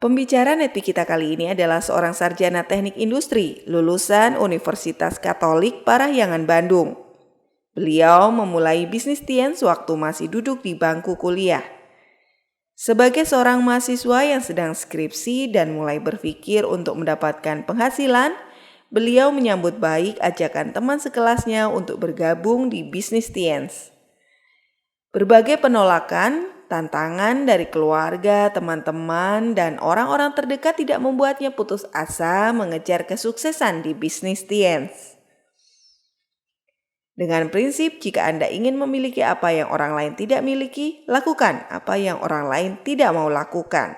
Pembicara Nepi kita kali ini adalah seorang sarjana teknik industri lulusan Universitas Katolik Parahyangan Bandung. Beliau memulai bisnis Tiens waktu masih duduk di bangku kuliah. Sebagai seorang mahasiswa yang sedang skripsi dan mulai berpikir untuk mendapatkan penghasilan, beliau menyambut baik ajakan teman sekelasnya untuk bergabung di bisnis Tiens. Berbagai penolakan, tantangan dari keluarga, teman-teman, dan orang-orang terdekat tidak membuatnya putus asa mengejar kesuksesan di bisnis Tiens. Dengan prinsip jika Anda ingin memiliki apa yang orang lain tidak miliki, lakukan apa yang orang lain tidak mau lakukan.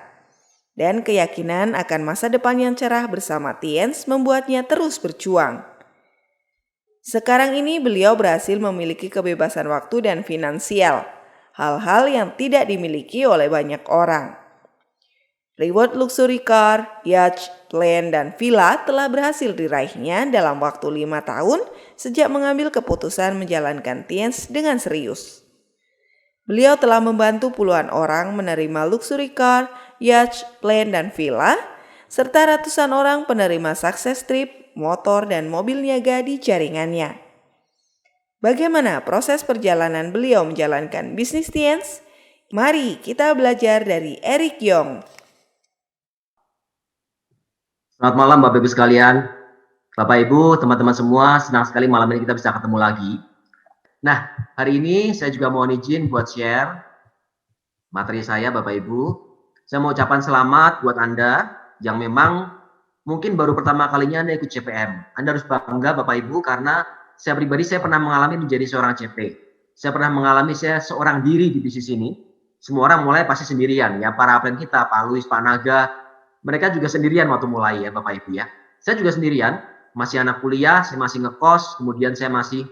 Dan keyakinan akan masa depan yang cerah bersama Tiens membuatnya terus berjuang. Sekarang ini beliau berhasil memiliki kebebasan waktu dan finansial, hal-hal yang tidak dimiliki oleh banyak orang. Reward luxury car, yacht, land, dan villa telah berhasil diraihnya dalam waktu 5 tahun sejak mengambil keputusan menjalankan Tiens dengan serius. Beliau telah membantu puluhan orang menerima luxury car, yacht, land, dan villa, serta ratusan orang penerima sukses trip, motor, dan mobil niaga di jaringannya. Bagaimana proses perjalanan beliau menjalankan bisnis Tiens? Mari kita belajar dari Eric Yong. Selamat malam Bapak Ibu sekalian. Bapak Ibu, teman-teman semua, senang sekali malam ini kita bisa ketemu lagi. Nah, hari ini saya juga mau izin buat share materi saya Bapak Ibu. Saya mau ucapkan selamat buat Anda yang memang mungkin baru pertama kalinya Anda ikut CPM. Anda harus bangga Bapak Ibu karena saya pribadi saya pernah mengalami menjadi seorang CP. Saya pernah mengalami saya seorang diri di bisnis ini. Semua orang mulai pasti sendirian ya, para upline kita, Pak Luis, Pak Naga, mereka juga sendirian waktu mulai ya Bapak Ibu ya. Saya juga sendirian, masih anak kuliah, saya masih ngekos, kemudian saya masih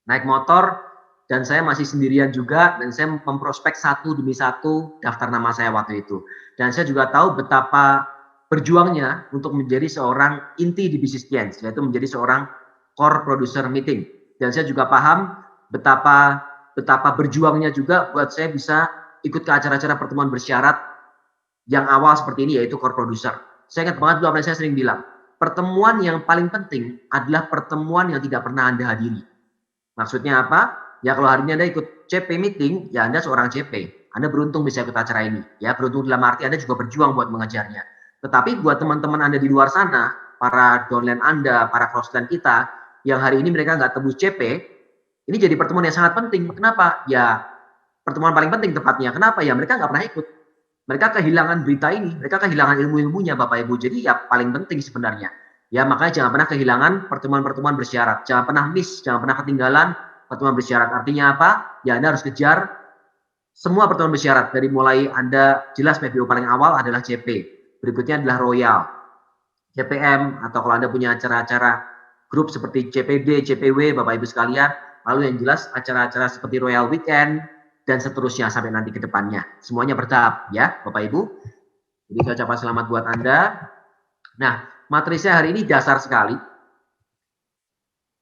naik motor, dan saya masih sendirian juga, dan saya memprospek satu demi satu daftar nama saya waktu itu. Dan saya juga tahu betapa berjuangnya untuk menjadi seorang inti di bisnis Tiens, yaitu menjadi seorang core producer meeting. Dan saya juga paham betapa berjuangnya juga buat saya bisa ikut ke acara-acara pertemuan bersyarat yang awal seperti ini, yaitu core producer. Saya ingat banget dulu apa yang saya sering bilang, pertemuan yang paling penting adalah pertemuan yang tidak pernah Anda hadiri. Maksudnya apa? Ya kalau hari ini Anda ikut CP meeting, ya Anda seorang CP. Anda beruntung bisa ikut acara ini. Ya beruntung dalam arti Anda juga berjuang buat mengejarnya. Tetapi buat teman-teman Anda di luar sana, para downline Anda, para crossline kita, yang hari ini mereka nggak tembus CP, ini jadi pertemuan yang sangat penting. Kenapa? Ya pertemuan paling penting tepatnya. Kenapa? Ya mereka nggak pernah ikut. Mereka kehilangan berita ini, mereka kehilangan ilmu-ilmunya Bapak Ibu. Jadi ya paling penting sebenarnya. Ya makanya jangan pernah kehilangan pertemuan-pertemuan bersyarat. Jangan pernah miss, jangan pernah ketinggalan pertemuan bersyarat. Artinya apa? Ya Anda harus kejar semua pertemuan bersyarat. Dari mulai Anda jelas PBO paling awal adalah CP. Berikutnya adalah Royal, CPM, atau kalau Anda punya acara-acara grup seperti CPD, CPW, Bapak Ibu sekalian. Lalu yang jelas acara-acara seperti Royal Weekend, dan seterusnya sampai nanti ke depannya. Semuanya bertahap ya Bapak Ibu. Jadi saya ucapkan selamat buat Anda. Nah, materi saya hari ini dasar sekali.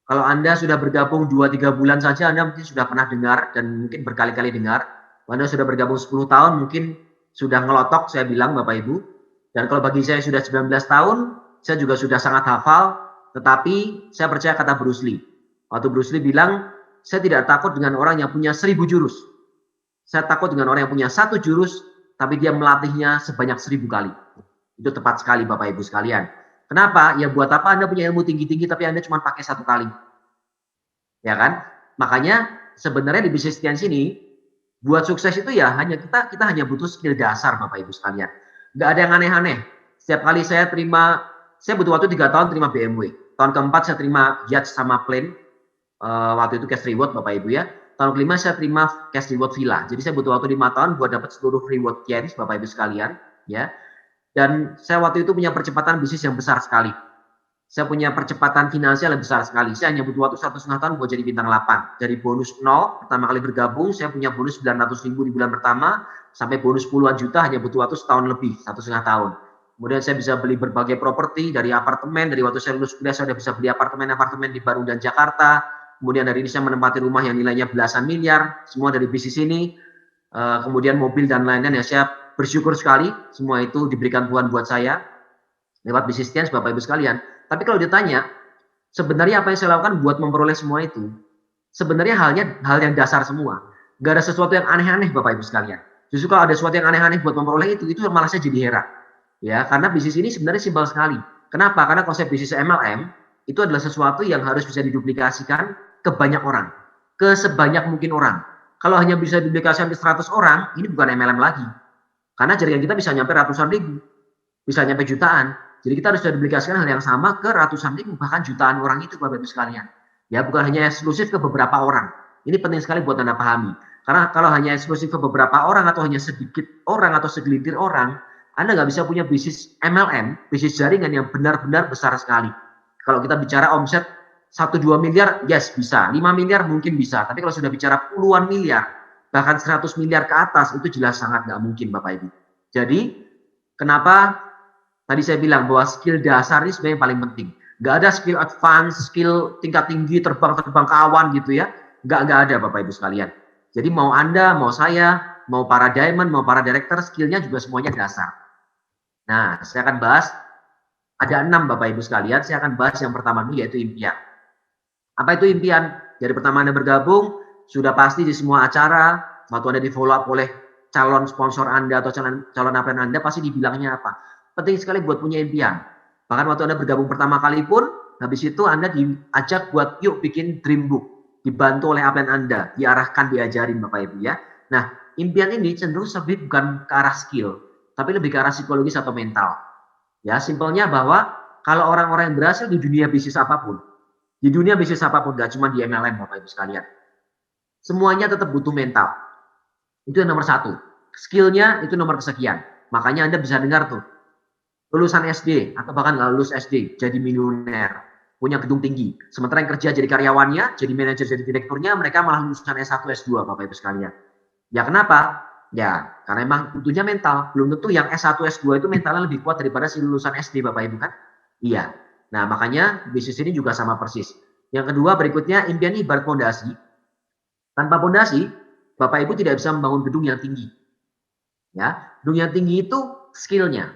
Kalau Anda sudah bergabung 2-3 bulan saja, Anda mungkin sudah pernah dengar dan mungkin berkali-kali dengar. Kalau Anda sudah bergabung 10 tahun, mungkin sudah ngelotok saya bilang Bapak Ibu. Dan kalau bagi saya sudah 19 tahun, saya juga sudah sangat hafal. Tetapi saya percaya kata Bruce Lee. Waktu Bruce Lee bilang, saya tidak takut dengan orang yang punya 1000 jurus. Saya takut dengan orang yang punya 1 jurus, tapi dia melatihnya sebanyak 1000 kali. Itu tepat sekali Bapak Ibu sekalian. Kenapa? Ya buat apa Anda punya ilmu tinggi-tinggi, tapi Anda cuma pakai 1 kali. Ya kan? Makanya sebenarnya di bisnis Tiens ini, buat sukses itu ya hanya kita hanya butuh skill dasar Bapak Ibu sekalian. Nggak ada yang aneh-aneh. Setiap kali saya butuh waktu 3 tahun terima BMW. Tahun keempat saya terima yacht sama plane. Waktu itu cash reward Bapak Ibu ya. Tahun kelima saya terima cash reward villa. Jadi saya butuh waktu 5 tahun buat dapat seluruh reward Tiens Bapak Ibu sekalian, ya. Dan saya waktu itu punya percepatan bisnis yang besar sekali. Saya punya percepatan finansial yang besar sekali. Saya hanya butuh waktu 1,5 tahun buat jadi bintang 8. Dari bonus 0 pertama kali bergabung, saya punya bonus 900.000 di bulan pertama sampai bonus puluhan juta hanya butuh waktu setahun lebih, 1,5 tahun. Kemudian saya bisa beli berbagai properti dari apartemen. Dari waktu saya lulus kuliah saya sudah bisa beli apartemen di Bandung dan Jakarta. Kemudian hari ini saya menempati rumah yang nilainya belasan miliar, semua dari bisnis ini. Kemudian mobil dan lain-lain ya, saya bersyukur sekali semua itu diberikan Tuhan buat saya lewat bisnis Tiens, Bapak Ibu sekalian. Tapi kalau ditanya, sebenarnya apa yang saya lakukan buat memperoleh semua itu? Sebenarnya hal yang dasar semua. Gak ada sesuatu yang aneh-aneh Bapak Ibu sekalian. Justru kalau ada sesuatu yang aneh-aneh buat memperoleh itu malah saya jadi heran. Ya, karena bisnis ini sebenarnya simpel sekali. Kenapa? Karena konsep bisnis MLM itu adalah sesuatu yang harus bisa diduplikasikan ke banyak orang, ke sebanyak mungkin orang. Kalau hanya bisa diduplikasikan ke 100 orang, ini bukan MLM lagi. Karena jaringan kita bisa nyampe ratusan ribu, bisa nyampe jutaan. Jadi kita harus duplikasikan hal yang sama ke ratusan ribu, bahkan jutaan orang itu Bapak Ibu sekalian. Ya, bukan hanya eksklusif ke beberapa orang. Ini penting sekali buat Anda pahami. Karena kalau hanya eksklusif ke beberapa orang atau hanya sedikit orang atau segelintir orang, Anda nggak bisa punya bisnis MLM, bisnis jaringan yang benar-benar besar sekali. Kalau kita bicara omset 1-2 miliar, yes bisa. 5 miliar mungkin bisa. Tapi kalau sudah bicara puluhan miliar, bahkan 100 miliar ke atas, itu jelas sangat nggak mungkin Bapak Ibu. Jadi, kenapa tadi saya bilang bahwa skill dasar ini sebenarnya yang paling penting. Nggak ada skill advance, skill tingkat tinggi, terbang ke awan gitu ya. Nggak ada Bapak Ibu sekalian. Jadi mau Anda, mau saya, mau para diamond, mau para director, skillnya juga semuanya dasar. Nah, saya akan bahas, ada 6 Bapak Ibu sekalian, saya akan bahas yang pertama dulu yaitu impian. Apa itu impian? Dari pertama Anda bergabung, sudah pasti di semua acara, waktu Anda di follow up oleh calon sponsor Anda atau calon upline Anda, pasti dibilangnya apa? Penting sekali buat punya impian. Bahkan waktu Anda bergabung pertama kali pun, habis itu Anda diajak buat yuk bikin dream book. Dibantu oleh upline Anda, diarahkan, diajarin Bapak Ibu ya. Nah, impian ini cenderung lebih bukan ke arah skill, tapi lebih ke arah psikologis atau mental. Ya, simpelnya bahwa kalau orang-orang yang berhasil di dunia bisnis apapun, gak cuma di MLM Bapak Ibu sekalian, semuanya tetap butuh mental. Itu yang nomor 1. Skillnya itu nomor kesekian. Makanya Anda bisa dengar tuh, lulusan SD atau bahkan nggak lulus SD jadi miliuner, punya gedung tinggi. Sementara yang kerja jadi karyawannya, jadi manajer, jadi direkturnya, mereka malah lulusan S1, S2 Bapak Ibu sekalian. Ya kenapa? Ya karena emang butuhnya mental. Belum tentu yang S1, S2 itu mentalnya lebih kuat daripada si lulusan SD Bapak Ibu kan? Iya. Nah makanya bisnis ini juga sama persis. Yang kedua berikutnya, impian ini ibarat fondasi. Tanpa fondasi, Bapak Ibu tidak bisa membangun gedung yang tinggi. Ya, gedung yang tinggi itu skillnya.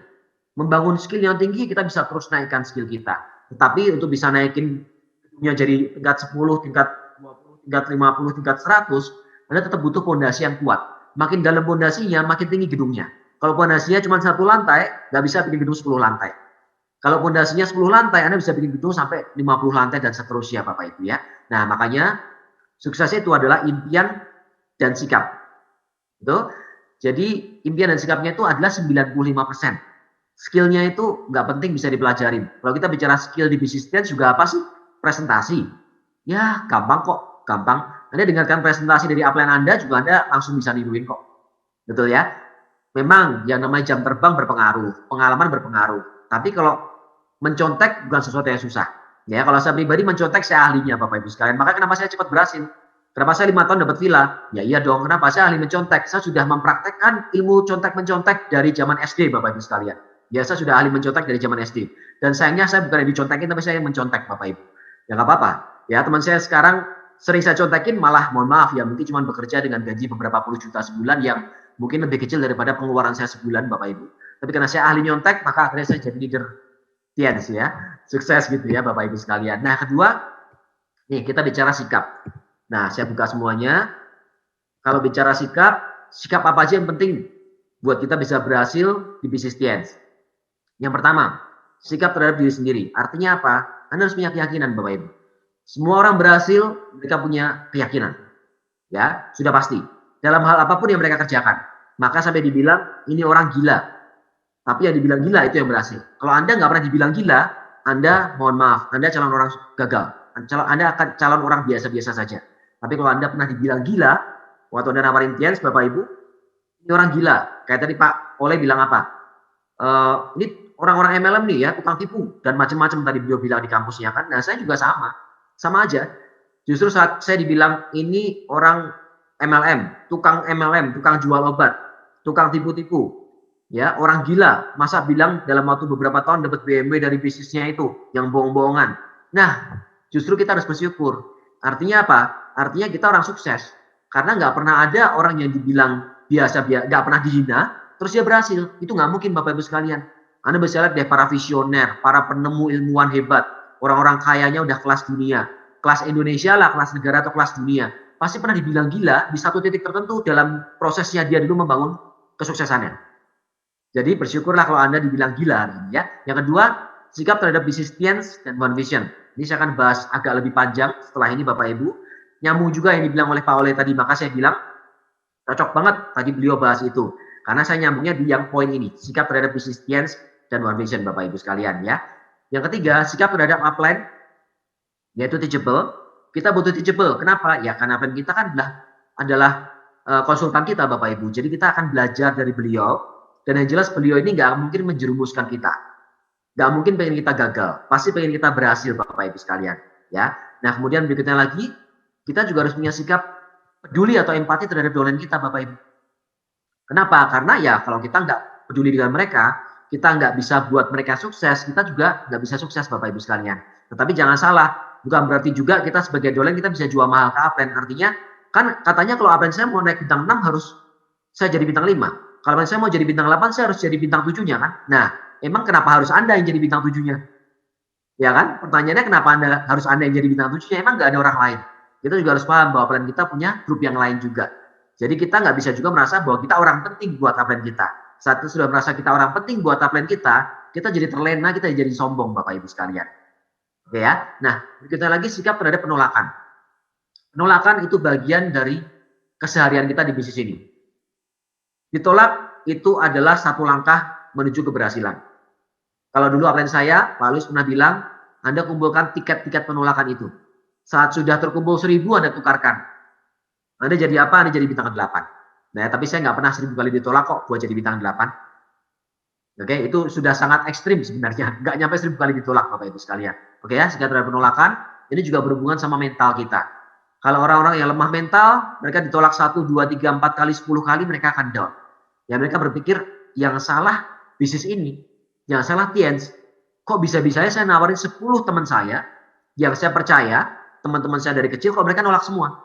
Membangun skill yang tinggi, kita bisa terus naikkan skill kita. Tetapi untuk bisa naikin gedungnya jadi tingkat 10, tingkat 20, tingkat 50, tingkat 100, Anda tetap butuh fondasi yang kuat. Makin dalam fondasinya, makin tinggi gedungnya. Kalau fondasinya cuma 1 lantai, nggak bisa bikin gedung 10 lantai. Kalau fondasinya 10 lantai, Anda bisa bikin gedung sampai 50 lantai dan seterusnya Bapak Ibu ya. Nah makanya suksesnya itu adalah impian dan sikap. Itu. Jadi impian dan sikapnya itu adalah 95%. Skillnya itu nggak penting, bisa dipelajarin. Kalau kita bicara skill di bisnis juga apa sih? Presentasi. Ya gampang kok, gampang. Anda dengarkan presentasi dari upline Anda juga Anda langsung bisa niruin kok. Betul ya? Memang yang namanya jam terbang berpengaruh, pengalaman berpengaruh. Tapi kalau mencontek bukan sesuatu yang susah. Ya, kalau saya pribadi mencontek saya ahlinya Bapak Ibu sekalian. Maka kenapa saya cepat berhasil? Kenapa saya 5 tahun dapat villa? Ya iya dong, kenapa saya ahli mencontek? Saya sudah mempraktekkan ilmu contek-mencontek dari zaman SD Bapak Ibu sekalian. Ya, saya sudah ahli mencontek dari zaman SD. Dan sayangnya saya bukan yang dicontekin, tapi saya yang mencontek Bapak Ibu. Ya nggak apa-apa. Ya, teman saya sekarang sering saya contekin, malah mohon maaf ya, mungkin cuma bekerja dengan gaji beberapa puluh juta sebulan yang mungkin lebih kecil daripada pengeluaran saya sebulan Bapak Ibu. Tapi karena saya ahli nyontek, maka akhirnya saya jadi leader Tiens ya. Sukses gitu ya Bapak Ibu sekalian. Nah kedua, nih kita bicara sikap. Nah saya buka semuanya. Kalau bicara sikap apa aja yang penting buat kita bisa berhasil di bisnis Tiens? Yang pertama, sikap terhadap diri sendiri. Artinya apa? Anda harus punya keyakinan Bapak Ibu. Semua orang berhasil, mereka punya keyakinan. Ya, sudah pasti. Dalam hal apapun yang mereka kerjakan. Maka sampai dibilang, ini orang gila. Tapi yang dibilang gila itu yang berhasil. Kalau Anda nggak pernah dibilang gila, Anda mohon maaf, Anda calon orang gagal. Anda akan calon orang biasa-biasa saja. Tapi kalau Anda pernah dibilang gila, waktu Anda nawarin Tiens, Bapak Ibu, ini orang gila. Kayak tadi Pak Oleh bilang apa? Ini orang-orang MLM nih ya, tukang tipu. Dan macam-macam tadi beliau bilang di kampusnya kan. Nah saya juga sama aja. Justru saat saya dibilang ini orang MLM, tukang jual obat, tukang tipu-tipu. Ya, orang gila, masa bilang dalam waktu beberapa tahun dapat BMW dari bisnisnya itu, yang bohong-bohongan. Nah, justru kita harus bersyukur. Artinya apa? Artinya kita orang sukses. Karena nggak pernah ada orang yang dibilang biasa, nggak pernah dihina, terus dia berhasil. Itu nggak mungkin Bapak Ibu sekalian. Anda bisa lihat deh para visioner, para penemu ilmuwan hebat, orang-orang kayanya udah kelas dunia, kelas Indonesia lah, kelas negara atau kelas dunia. Pasti pernah dibilang gila di satu titik tertentu dalam prosesnya dia dulu membangun kesuksesannya. Jadi bersyukurlah kalau Anda dibilang gila hari ini ya. Yang kedua, sikap terhadap business stance dan one vision. Ini saya akan bahas agak lebih panjang setelah ini Bapak Ibu. Nyambung juga yang dibilang oleh Pak Ole tadi, maka saya bilang cocok banget tadi beliau bahas itu. Karena saya nyambungnya di yang poin ini, sikap terhadap business stance dan one vision Bapak Ibu sekalian ya. Yang ketiga, sikap terhadap upline yaitu teachable. Kita butuh teachable. Kenapa? Ya karena upline kita kan adalah konsultan kita Bapak Ibu. Jadi kita akan belajar dari beliau. Dan yang jelas beliau ini nggak mungkin menjerumuskan kita. Nggak mungkin pengen kita gagal. Pasti pengen kita berhasil Bapak Ibu sekalian. Ya. Nah kemudian berikutnya lagi, kita juga harus punya sikap peduli atau empati terhadap downline kita Bapak Ibu. Kenapa? Karena ya kalau kita nggak peduli dengan mereka, kita nggak bisa buat mereka sukses, kita juga nggak bisa sukses Bapak Ibu sekalian. Tetapi jangan salah, bukan berarti juga kita sebagai downline kita bisa jual mahal ke upline. Artinya kan katanya kalau upline saya mau naik bintang 6 harus saya jadi bintang 5. Kalau saya mau jadi bintang 8, saya harus jadi bintang 7-nya kan? Nah, emang kenapa harus Anda yang jadi bintang 7-nya? Ya kan? Pertanyaannya kenapa harus Anda yang jadi bintang 7-nya? Emang nggak ada orang lain. Kita juga harus paham bahwa upline kita punya grup yang lain juga. Jadi kita nggak bisa juga merasa bahwa kita orang penting buat upline kita. Saat itu sudah merasa kita orang penting buat upline kita jadi terlena, kita jadi sombong Bapak Ibu sekalian. Oke ya? Nah, berikutnya lagi sikap terhadap penolakan. Penolakan itu bagian dari keseharian kita di bisnis ini. Ditolak itu adalah satu langkah menuju keberhasilan. Kalau dulu upline saya, Pak Luis pernah bilang, Anda kumpulkan tiket-tiket penolakan itu. Saat sudah terkumpul 1000, Anda tukarkan. Anda jadi apa? Anda jadi bintang 8. Nah, tapi saya nggak pernah 1000 kali ditolak kok buat jadi bintang 8. Oke, itu sudah sangat ekstrim sebenarnya. Nggak nyampe 1000 kali ditolak Bapak Ibu sekalian. Oke ya, sikap terhadap penolakan, ini juga berhubungan sama mental kita. Kalau orang-orang yang lemah mental, mereka ditolak 1, 2, 3, 4 kali, 10 kali, mereka akan down. Ya mereka berpikir yang salah bisnis ini, yang salah Tiens. Kok bisa-bisanya saya nawarin 10 teman saya yang saya percaya, teman-teman saya dari kecil, kok mereka nolak semua.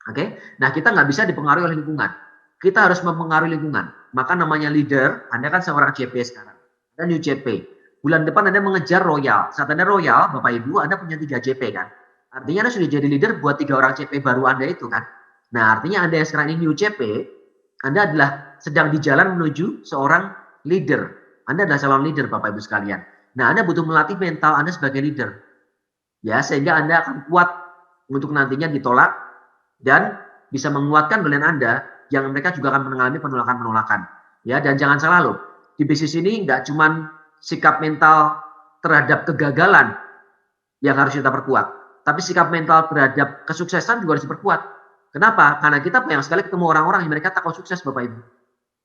Oke, nah kita nggak bisa dipengaruhi oleh lingkungan. Kita harus mempengaruhi lingkungan. Maka namanya leader, Anda kan seorang CP sekarang, dan new CP. Bulan depan Anda mengejar royal. Saat Anda royal, Bapak Ibu, Anda punya 3 CP kan. Artinya Anda sudah jadi leader buat 3 orang CP baru Anda itu kan. Nah artinya Anda yang sekarang ini new CP, Anda adalah sedang di jalan menuju seorang leader. Anda adalah calon leader Bapak Ibu sekalian. Nah, Anda butuh melatih mental Anda sebagai leader. Ya, sehingga Anda akan kuat untuk nantinya ditolak dan bisa menguatkan downline Anda yang mereka juga akan mengalami penolakan-penolakan. Ya, dan jangan salah loh. Di bisnis ini nggak cuma sikap mental terhadap kegagalan yang harus kita perkuat, tapi sikap mental terhadap kesuksesan juga harus diperkuat. Kenapa? Karena kita banyak sekali ketemu orang-orang yang mereka takut sukses Bapak Ibu.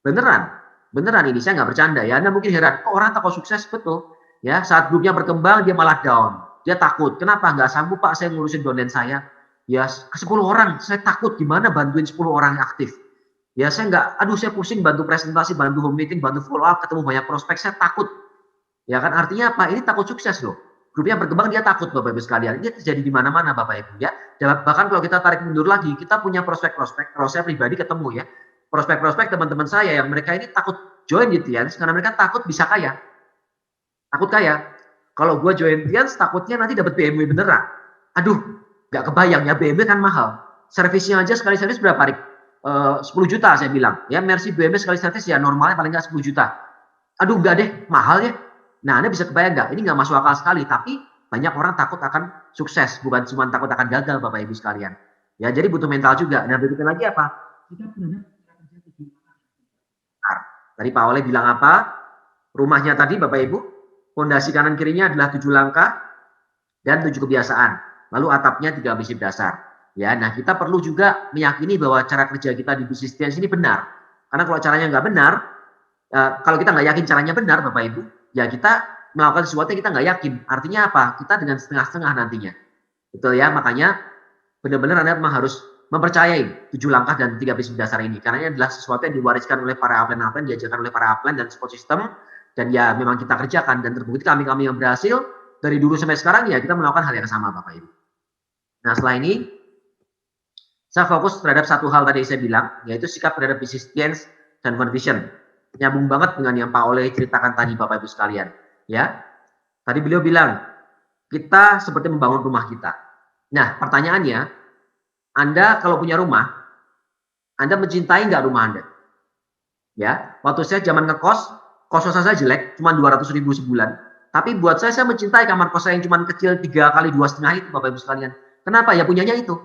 Beneran ini saya nggak bercanda ya. Anda mungkin heran, kok orang takut sukses? Betul. Ya, saat grupnya berkembang dia malah down. Dia takut. Kenapa? Nggak sanggup Pak saya ngurusin downline saya. Ya, ke 10 orang. Saya takut gimana bantuin 10 orang yang aktif. Ya, saya saya pusing bantu presentasi, bantu home meeting, bantu follow up, ketemu banyak prospek, saya takut. Ya kan artinya apa? Ini takut sukses loh. Grupnya berkembang dia takut Bapak Ibu sekalian. Ini terjadi di mana-mana Bapak Ibu ya. Bahkan kalau kita tarik mundur lagi, kita punya prospek-prospek. Kalau saya pribadi ketemu ya, prospek-prospek teman-teman saya yang mereka ini takut join di Tiens karena mereka takut bisa kaya. Takut kaya. Kalau gue join Tiens takutnya nanti dapat BMW beneran. Aduh, nggak kebayang ya, BMW kan mahal. Servisnya aja sekali servis berapa, Rik? 10 juta saya bilang. Ya, Mercy BMW sekali servis ya normalnya paling nggak 10 juta. Aduh, nggak deh, mahal ya. Nah, Anda bisa kebayang nggak? Ini nggak masuk akal sekali, tapi banyak orang takut akan sukses, bukan cuma takut akan gagal Bapak Ibu sekalian. Ya, jadi butuh mental juga. Nah, berikutnya lagi apa? Tadi Pak Oleh bilang apa? Rumahnya tadi Bapak Ibu, fondasi kanan kirinya adalah 7 langkah dan 7 kebiasaan. Lalu atapnya 3 prinsip dasar. Ya, nah kita perlu juga meyakini bahwa cara kerja kita di bisnis Tiens ini benar. Karena kalau caranya nggak benar, kalau kita nggak yakin caranya benar Bapak Ibu, ya kita melakukan sesuatu yang kita nggak yakin. Artinya apa? Kita dengan setengah-setengah nantinya. Betul ya, makanya benar-benar Anda memang harus mempercayai 7 langkah dan 3 prinsip dasar ini. Karena ini adalah sesuatu yang diwariskan oleh para upline, diajarkan oleh para upline dan support system. Dan ya memang kita kerjakan dan terbukti kami yang berhasil dari dulu sampai sekarang ya kita melakukan hal yang sama Bapak Ibu. Nah setelah ini saya fokus terhadap satu hal tadi yang saya bilang, yaitu sikap terhadap bisnis Tiens dan one vision. nyambung banget dengan yang Pak Oleh ceritakan tadi, Bapak Ibu sekalian. Ya, tadi beliau bilang kita seperti membangun rumah kita. Nah, pertanyaannya, Anda kalau punya rumah, Anda mencintai nggak rumah Anda? Ya, waktu saya zaman ngekos, kos-kosan saya jelek, cuma 200.000 sebulan. Tapi buat saya mencintai kamar kos saya yang cuma kecil 3 kali 2,5 itu, Bapak Ibu sekalian. Kenapa? Ya punyanya itu.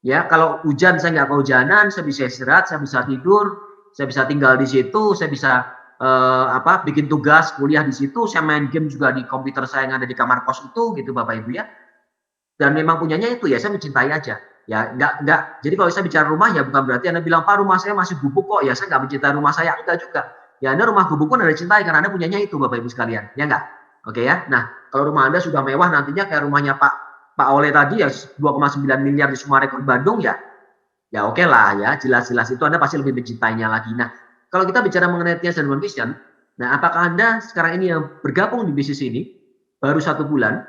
Ya, kalau hujan saya nggak kehujanan, saya bisa istirahat, saya bisa tidur, saya bisa tinggal di situ, saya bisa bikin tugas kuliah di situ, saya main game juga di komputer saya yang ada di kamar kos itu, gitu Bapak Ibu ya. Dan memang punyanya itu ya saya mencintai aja. Ya enggak. Jadi kalau saya bicara rumah ya bukan berarti Anda bilang Pak rumah saya masih gubuk kok ya saya nggak mencintai rumah saya, enggak juga. Ya Anda rumah gubuk pun Anda cintai karena Anda punyanya itu Bapak Ibu sekalian, ya enggak? Oke ya. Nah kalau rumah Anda sudah mewah nantinya kayak rumahnya Pak Oleh tadi ya 2,9 miliar di Sumarekon Bandung ya, ya oke lah ya jelas-jelas itu Anda pasti lebih mencintainya lagi. Nah kalau kita bicara mengenai Tians dan One Vision, nah apakah Anda sekarang ini yang bergabung di bisnis ini baru 1 bulan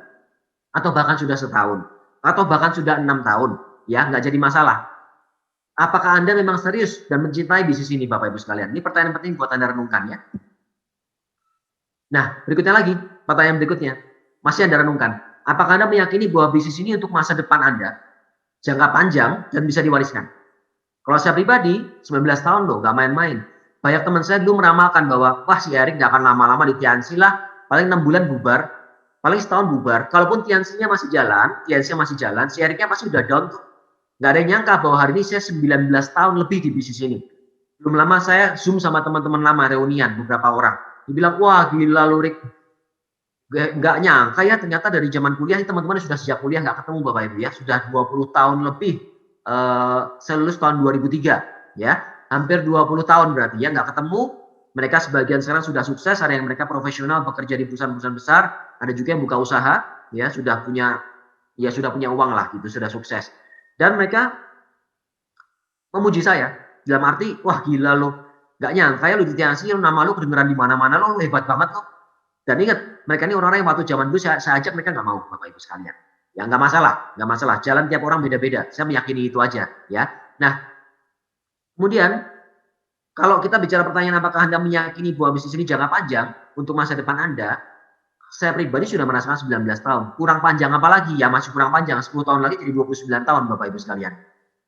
atau bahkan sudah setahun atau bahkan sudah 6 tahun? Ya, nggak jadi masalah. Apakah Anda memang serius dan mencintai bisnis ini, Bapak Ibu sekalian? Ini pertanyaan penting buat Anda renungkan ya. Nah, berikutnya lagi, pertanyaan berikutnya. Masih Anda renungkan. Apakah Anda meyakini bahwa bisnis ini untuk masa depan Anda, jangka panjang dan bisa diwariskan? Kalau saya pribadi, 19 tahun loh, nggak main-main. Banyak teman saya dulu meramalkan bahwa, wah si Erik nggak akan lama-lama di Tiansi lah, paling 6 bulan bubar, paling setahun bubar. Kalaupun Tiansinya masih jalan, si Eriknya pasti udah down tuh. Nggak ada yang nyangka bahwa hari ini saya 19 tahun lebih di bisnis ini. Belum lama saya Zoom sama teman-teman lama, reunian beberapa orang. Dibilang, wah gila lu Rik. Nggak nyangka ya ternyata dari zaman kuliah, teman-teman sudah sejak kuliah nggak ketemu Bapak Ibu ya. Sudah 20 tahun lebih. Saya lulus tahun 2003 ya. Hampir 20 tahun berarti ya nggak ketemu. Mereka sebagian sekarang sudah sukses, ada yang mereka profesional bekerja di perusahaan-perusahaan besar, ada juga yang buka usaha, ya sudah punya uang lah gitu, sudah sukses. Dan mereka memuji saya dalam arti, wah gila lo, nggak nyangka ya lu di Tiansi, nama lu kedengeran di mana-mana, lo hebat banget lo. Dan ingat, mereka ini orang-orang yang waktu zaman dulu saya ajak mereka nggak mau, Bapak Ibu sekalian. Ya nggak masalah. Jalan tiap orang beda-beda. Saya meyakini itu aja, ya. Nah, kemudian kalau kita bicara pertanyaan apakah Anda meyakini bahwa bisnis ini jangka panjang untuk masa depan Anda, saya pribadi sudah merasakan 19 tahun. Kurang panjang apa lagi? Ya masih kurang panjang. 10 tahun lagi jadi 29 tahun Bapak Ibu sekalian.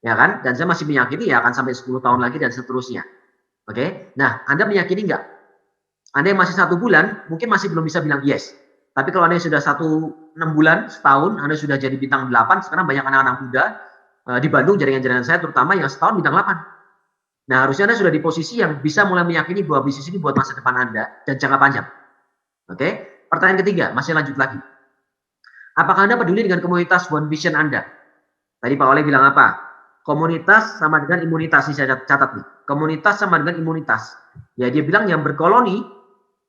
Ya kan? Dan saya masih meyakini ya akan sampai 10 tahun lagi dan seterusnya. Oke? Nah, Anda meyakini nggak? Anda yang masih 1 bulan, mungkin masih belum bisa bilang yes. Tapi kalau Anda yang sudah 6 bulan, setahun, Anda sudah jadi bintang 8, sekarang banyak anak-anak muda di Bandung, jaringan-jaringan saya terutama yang setahun bintang 8. Nah, harusnya Anda sudah di posisi yang bisa mulai meyakini bahwa bisnis ini buat masa depan Anda dan jangka panjang. Oke? Pertanyaan ketiga, masih lanjut lagi. Apakah Anda peduli dengan komunitas One Vision Anda? Tadi Pak Oleh bilang apa? Komunitas sama dengan imunitas, ini saya catat nih. Komunitas sama dengan imunitas. Ya dia bilang yang berkoloni,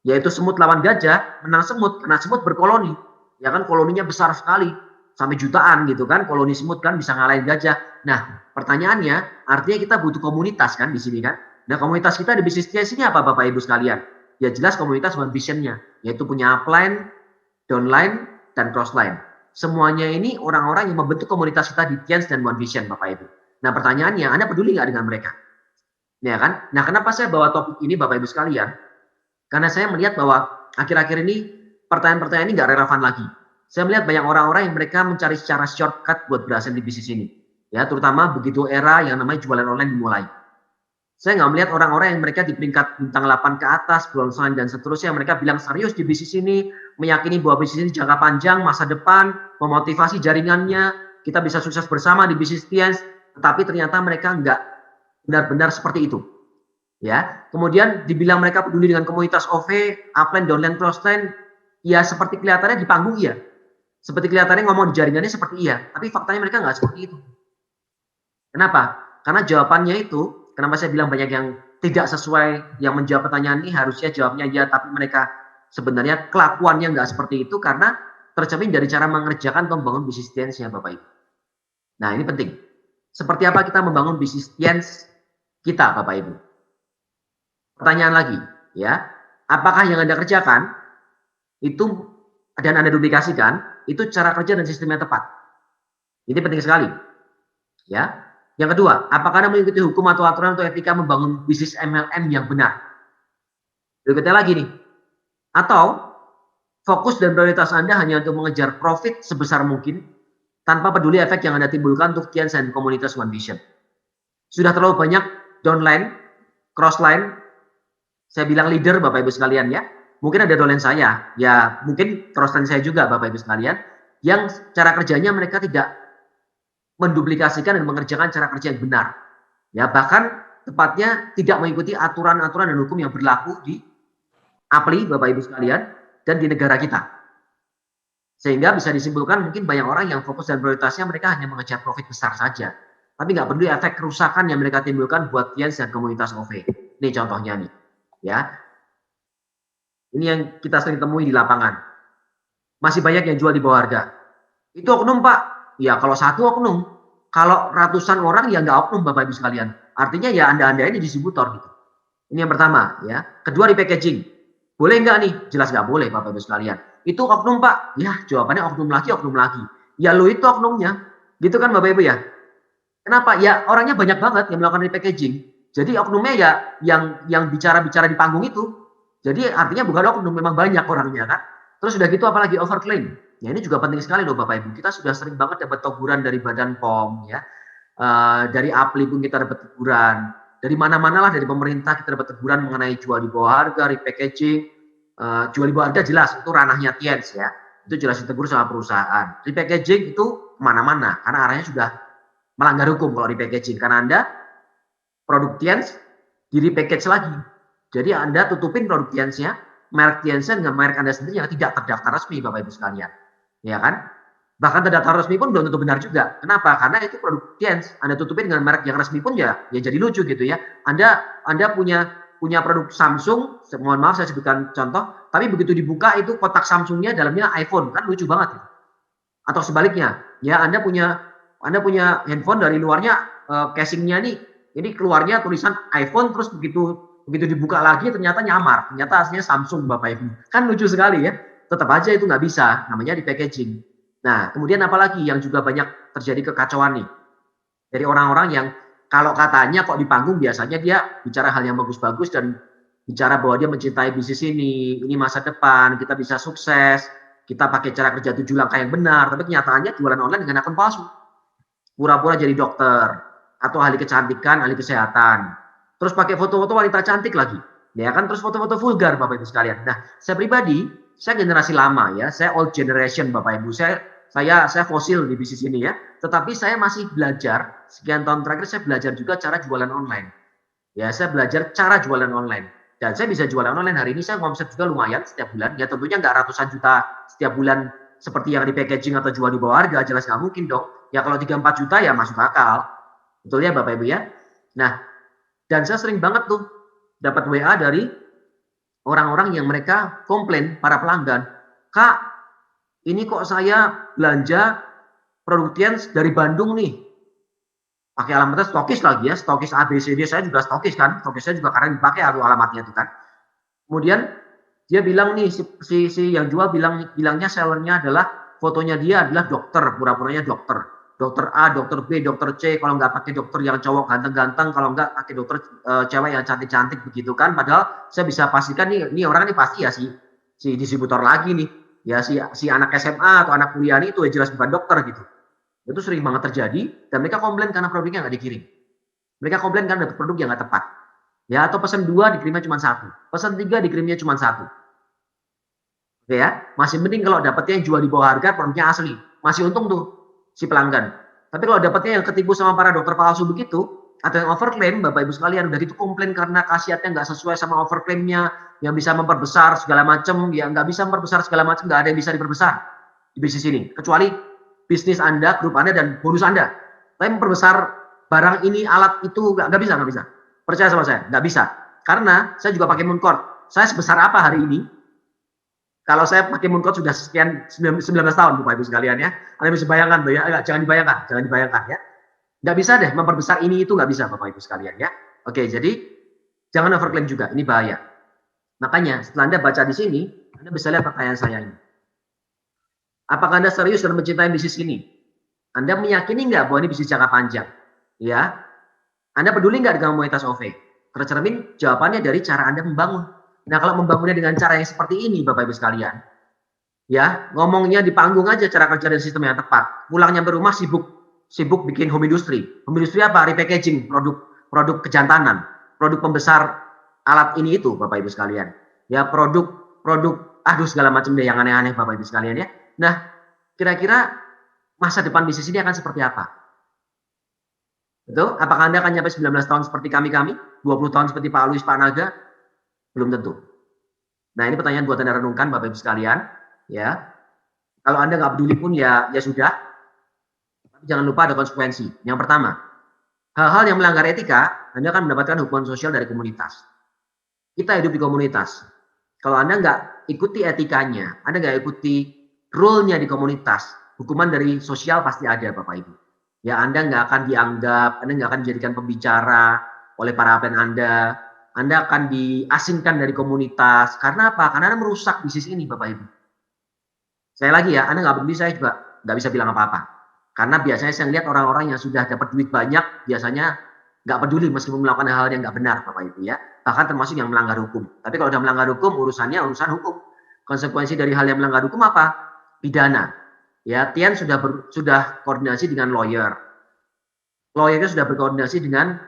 yaitu semut lawan gajah, menang semut, karena semut berkoloni. Ya kan koloninya besar sekali, sampai jutaan gitu kan, koloni semut kan bisa ngalahin gajah. Nah pertanyaannya, artinya kita butuh komunitas kan di sini kan. Nah komunitas kita di bisnis sini apa Bapak Ibu sekalian? Ya jelas komunitas One Vision-nya, yaitu punya upline, downline, dan crossline. Semuanya ini orang-orang yang membentuk komunitas kita di Tians dan One Vision, Bapak Ibu. Nah pertanyaannya, Anda peduli nggak dengan mereka? Ya kan? Nah kenapa saya bawa topik ini Bapak Ibu sekalian? Karena saya melihat bahwa akhir-akhir ini pertanyaan-pertanyaan ini nggak relevan lagi. Saya melihat banyak orang-orang yang mereka mencari secara shortcut buat berhasil di bisnis ini. Ya, terutama begitu era yang namanya jualan online dimulai. Saya nggak melihat orang-orang yang mereka di peringkat bintang 8 ke atas, bronze dan seterusnya, mereka bilang serius di bisnis ini, meyakini bahwa bisnis ini jangka panjang, masa depan, memotivasi jaringannya, kita bisa sukses bersama di bisnis Tians, tetapi ternyata mereka nggak benar-benar seperti itu. Ya, kemudian dibilang mereka peduli dengan komunitas OV, upline, downline, crossline, ya seperti kelihatannya di panggung iya. Seperti kelihatannya ngomong di jaringannya seperti iya, tapi faktanya mereka nggak seperti itu. Kenapa? Karena jawabannya itu, kenapa saya bilang banyak yang tidak sesuai yang menjawab pertanyaan ini, harusnya jawabnya ya, tapi mereka sebenarnya kelakuannya nggak seperti itu karena tercermin dari cara mengerjakan atau membangun bisnis Tians-nya Bapak Ibu. Nah ini penting. Seperti apa kita membangun bisnis Tians kita Bapak Ibu? Pertanyaan lagi, ya, apakah yang Anda kerjakan itu dan Anda duplikasikan itu cara kerja dan sistemnya tepat? Ini penting sekali, ya. Yang kedua, apakah Anda mengikuti hukum atau aturan atau etika membangun bisnis MLM yang benar? Berikutnya lagi nih, atau fokus dan prioritas Anda hanya untuk mengejar profit sebesar mungkin tanpa peduli efek yang Anda timbulkan untuk Tians dan komunitas One Vision. Sudah terlalu banyak downline, crossline, saya bilang leader Bapak Ibu sekalian ya. Mungkin ada downline saya, ya mungkin crossline saya juga Bapak Ibu sekalian, yang cara kerjanya mereka tidak menduplikasikan dan mengerjakan cara kerja yang benar. Ya, bahkan tepatnya tidak mengikuti aturan-aturan dan hukum yang berlaku di APLI Bapak Ibu sekalian dan di negara kita. Sehingga bisa disimpulkan mungkin banyak orang yang fokus dan prioritasnya mereka hanya mengejar profit besar saja. Tapi nggak peduli efek kerusakan yang mereka timbulkan buat Tians dan komunitas OV. Ini contohnya nih. Ya. Ini yang kita sering temui di lapangan. Masih banyak yang jual di bawah harga. Itu oknum Pak. Ya kalau satu oknum. Kalau ratusan orang ya nggak oknum Bapak Ibu sekalian. Artinya ya Anda ini distributor gitu. Ini yang pertama ya. Kedua repackaging. Boleh nggak nih? Jelas nggak boleh Bapak Ibu sekalian. Itu oknum Pak. Ya jawabannya oknum lagi, oknum lagi. Ya lo itu oknumnya. Gitu kan Bapak Ibu ya. Kenapa? Ya orangnya banyak banget yang melakukan repackaging. Jadi oknumnya ya yang bicara-bicara di panggung itu. Jadi artinya bukan oknum, memang banyak orangnya kan. Terus udah gitu apalagi overclaim. Ya ini juga penting sekali loh Bapak Ibu. Kita sudah sering banget dapat teguran dari Badan POM ya. Dari APLI pun kita dapat teguran. Dari mana-mana lah dari pemerintah kita dapat teguran mengenai jual di bawah harga, repackaging. Jual di bawah harga jelas itu ranahnya Tians ya. Itu jelas ditegur sama perusahaan. Repackaging itu kemana-mana karena arahnya sudah melanggar hukum kalau repackaging. Karena Anda produk Tians di repackage lagi. Jadi Anda tutupin produk Tiansnya, merek Tiansnya dengan merek Anda sendiri yang tidak terdaftar resmi Bapak Ibu sekalian. Ya kan? Bahkan terdaftar resmi pun belum tentu benar juga. Kenapa? Karena itu produk Tians. Anda tutupin dengan merek yang resmi pun ya jadi lucu gitu ya. Anda punya produk Samsung, mohon maaf saya sebutkan contoh, tapi begitu dibuka itu kotak Samsungnya dalamnya iPhone, kan lucu banget. Atau sebaliknya, ya Anda punya handphone dari luarnya casingnya nih, ini keluarnya tulisan iPhone terus begitu dibuka lagi ternyata nyamar, ternyata aslinya Samsung Bapak Ibu. Kan lucu sekali ya. Tetap aja itu nggak bisa, namanya di packaging. Nah, kemudian apalagi yang juga banyak terjadi kekacauan nih. Dari orang-orang yang kalau katanya kok di panggung biasanya dia bicara hal yang bagus-bagus dan bicara bahwa dia mencintai bisnis ini masa depan, kita bisa sukses, kita pakai cara kerja 7 langkah yang benar, tapi kenyataannya jualan online dengan akun palsu. Pura-pura jadi dokter, atau ahli kecantikan, ahli kesehatan. Terus pakai foto-foto wanita cantik lagi. Ya kan, terus foto-foto vulgar Bapak Ibu sekalian. Nah, saya pribadi, saya generasi lama ya, saya old generation Bapak Ibu. Saya fosil di bisnis ini ya. Tetapi saya masih belajar, sekian tahun terakhir saya belajar juga cara jualan online. Ya, saya belajar cara jualan online. Dan saya bisa jualan online hari ini, saya ngomset juga lumayan setiap bulan. Ya tentunya nggak ratusan juta setiap bulan seperti yang di packaging atau jual di bawah harga, jelas nggak mungkin dong. Ya kalau 3-4 juta ya masuk akal. Betul ya Bapak Ibu ya? Nah, dan saya sering banget tuh dapat WA dari orang-orang yang mereka komplain, para pelanggan. Kak, ini kok saya belanja produk Tians dari Bandung nih. Pakai alamatnya stokis lagi ya, stokis ABCD, saya juga stokis kan, stokis saya juga karena dipakai alamatnya itu kan. Kemudian dia bilang nih, si yang jual bilangnya sellernya adalah fotonya dia adalah dokter, pura-puranya dokter. Dokter A, dokter B, dokter C, kalau nggak pakai dokter yang cowok ganteng-ganteng, kalau nggak pakai dokter cewek yang cantik-cantik begitu kan. Padahal saya bisa pastikan nih orang ini pasti ya si distributor lagi nih. Ya si anak SMA atau anak kuliah itu ya jelas bukan dokter gitu. Itu sering banget terjadi dan mereka komplain karena produknya nggak dikirim. Mereka komplain karena dapat produk yang nggak tepat. Ya atau pesan 2 dikirimnya cuma 1, pesan 3 dikirimnya cuma 1. Oke ya, masih mending kalau dapatnya yang jual di bawah harga produknya asli, masih untung tuh si pelanggan. Tapi kalau dapatnya yang ketipu sama para dokter palsu begitu atau yang overclaim, Bapak Ibu sekalian udah gitu komplain karena khasiatnya nggak sesuai sama overclaimnya, yang bisa memperbesar segala macam, ya nggak bisa memperbesar segala macam, nggak ada yang bisa diperbesar di bisnis ini kecuali bisnis Anda, grup Anda, dan bonus Anda. Tapi memperbesar barang ini, alat itu, nggak bisa. Percaya sama saya, nggak bisa. Karena saya juga pakai Mooncord. Saya sebesar apa hari ini? Kalau saya pakai Mooncord sudah sekian 19 tahun, Bapak Ibu sekalian ya. Anda bisa bayangkan tuh ya, jangan dibayangkan ya. Nggak bisa deh, memperbesar ini itu nggak bisa, Bapak Ibu sekalian ya. Oke, jadi jangan overclaim juga, ini bahaya. Makanya setelah Anda baca di sini, Anda bisa lihat pertanyaan saya ini. Apakah Anda serius dalam mencintai bisnis ini? Anda meyakini nggak bahwa ini bisnis jangka panjang? Ya, Anda peduli nggak dengan komunitas OV? Tercermin jawabannya dari cara Anda membangun. Nah, kalau membangunnya dengan cara yang seperti ini, Bapak Ibu sekalian, ya, ngomongnya di panggung aja cara kerja dan sistem yang tepat. Pulang nyampe rumah sibuk bikin home industry. Home industry apa? Repackaging, produk kejantanan, produk pembesar alat ini itu, Bapak Ibu sekalian. Ya, produk segala macam deh yang aneh-aneh, Bapak Ibu sekalian ya. Nah, kira-kira masa depan bisnis ini akan seperti apa? Betul? Apakah Anda akan nyampe 19 tahun seperti kami-kami? 20 tahun seperti Pak Alois, Pak Naga? Belum tentu. Nah, ini pertanyaan buat Anda renungkan, Bapak Ibu sekalian. Ya, kalau Anda nggak peduli pun ya sudah. Tapi jangan lupa ada konsekuensi. Yang pertama, hal-hal yang melanggar etika, Anda akan mendapatkan hukuman sosial dari komunitas. Kita hidup di komunitas. Kalau Anda nggak ikuti etikanya, Anda nggak ikuti rule-nya di komunitas, hukuman dari sosial pasti ada, Bapak Ibu. Ya, Anda nggak akan dianggap, Anda nggak akan dijadikan pembicara oleh para APN Anda akan diasingkan dari komunitas. Karena apa? Karena Anda merusak bisnis ini, Bapak Ibu. Saya lagi ya, Anda nggak peduli, saya juga nggak bisa bilang apa-apa. Karena biasanya saya lihat orang-orang yang sudah dapat duit banyak, biasanya nggak peduli meskipun melakukan hal yang nggak benar, Bapak Ibu ya. Bahkan termasuk yang melanggar hukum. Tapi kalau sudah melanggar hukum, urusannya urusan hukum. Konsekuensi dari hal yang melanggar hukum apa? Pidana. Ya, Tian sudah koordinasi dengan lawyer. Lawyernya sudah berkoordinasi dengan,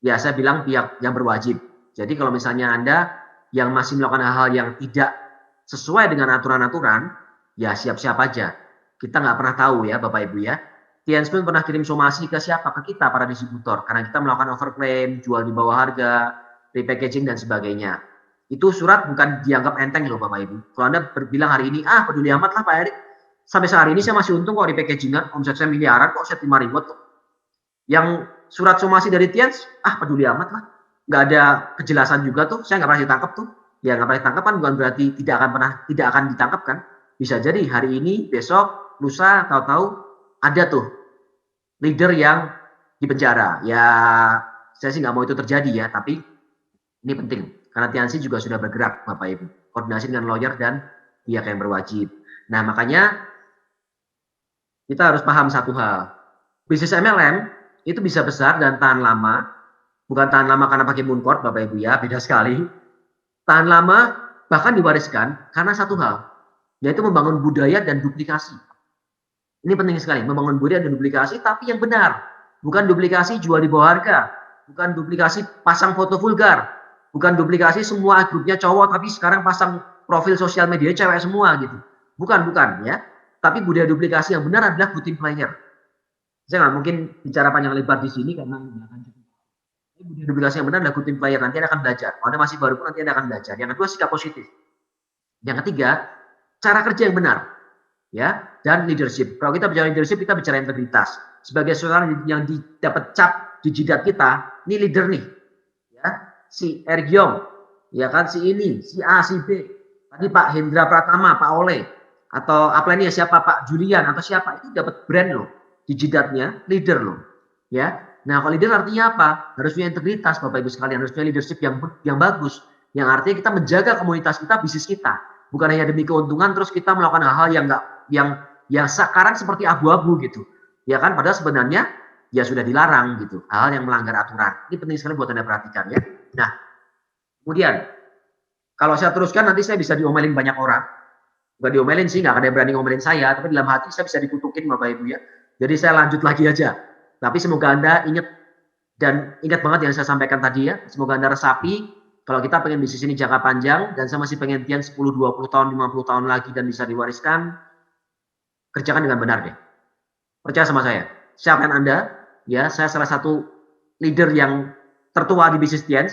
ya saya bilang pihak yang berwajib. Jadi kalau misalnya Anda yang masih melakukan hal-hal yang tidak sesuai dengan aturan-aturan, ya siap-siap aja. Kita nggak pernah tahu ya Bapak Ibu ya. Tian pun pernah kirim somasi ke siapa? Ke kita para distributor. Karena kita melakukan overclaim, jual di bawah harga, repackaging dan sebagainya. Itu surat bukan dianggap enteng loh Bapak Ibu. Kalau Anda berbilang hari ini, peduli amat lah Pak Erik. Sampai sehari ini saya masih untung kok repackagingan, omset saya miliaran kok, saya 5 ribu tuh. Yang surat somasi dari Tian, peduli amat lah. Nggak ada kejelasan juga tuh, saya nggak pernah ditangkap tuh. Ya nggak pernah ditangkap kan bukan berarti tidak akan ditangkap kan. Bisa jadi hari ini, besok, lusa, tahu-tahu ada tuh leader yang dipenjara. Ya saya sih nggak mau itu terjadi ya, tapi ini penting. Karena Tiansi juga sudah bergerak Bapak Ibu. Koordinasi dengan lawyer dan pihak yang berwajib. Nah makanya kita harus paham satu hal. Bisnis MLM itu bisa besar dan tahan lama. Bukan tahan lama karena pakai mooncourt Bapak Ibu ya, beda sekali. Tahan lama bahkan diwariskan karena satu hal, yaitu membangun budaya dan duplikasi. Ini penting sekali, membangun budaya dan duplikasi, tapi yang benar. Bukan duplikasi jual di bawah harga, bukan duplikasi pasang foto vulgar, bukan duplikasi semua grupnya cowok, tapi sekarang pasang profil sosial media cewek semua gitu. Bukan ya. Tapi budaya duplikasi yang benar adalah good team player. Saya nggak mungkin bicara panjang lebar di sini karena budaya duplikasi yang benar adalah good team player. Nanti Anda akan belajar. Kalau Anda masih baru pun nanti Anda akan belajar. Yang kedua, sikap positif. Yang ketiga, cara kerja yang benar. Ya, dan leadership. Kalau kita bicara leadership, kita bicara integritas. Sebagai seorang yang dapat cap di jidat kita, ini leader nih. Ya, si Ergyong, ya kan, si ini, si A, si B. Tadi Pak Hendra Pratama, Pak Ole, atau apa ini ya, siapa Pak Julian atau siapa, itu dapat brand loh di jidatnya, leader loh. Ya. Nah, kalau leader artinya apa? Harus punya integritas, Bapak Ibu sekalian, harus punya leadership yang bagus. Yang artinya kita menjaga komunitas kita, bisnis kita. Bukan hanya demi keuntungan terus kita melakukan hal-hal yang sekarang seperti abu-abu gitu. Ya kan, padahal sebenarnya ya sudah dilarang gitu. Hal-hal yang melanggar aturan. Ini penting sekali buat Anda perhatikan ya. Nah, kemudian kalau saya teruskan nanti saya bisa diomelin banyak orang. Bukan diomelin sih, nggak ada yang berani ngomelin saya, tapi dalam hati saya bisa dikutukin Bapak Ibu ya. Jadi saya lanjut lagi aja. Tapi semoga Anda ingat banget yang saya sampaikan tadi ya. Semoga Anda resapi. Kalau kita pengen bisnis ini jangka panjang, dan saya masih pengen Tian 10, 20 tahun, 50 tahun lagi dan bisa diwariskan, kerjakan dengan benar deh. Percaya sama saya. Siapkan Anda, ya, saya salah satu leader yang tertua di bisnis Tian,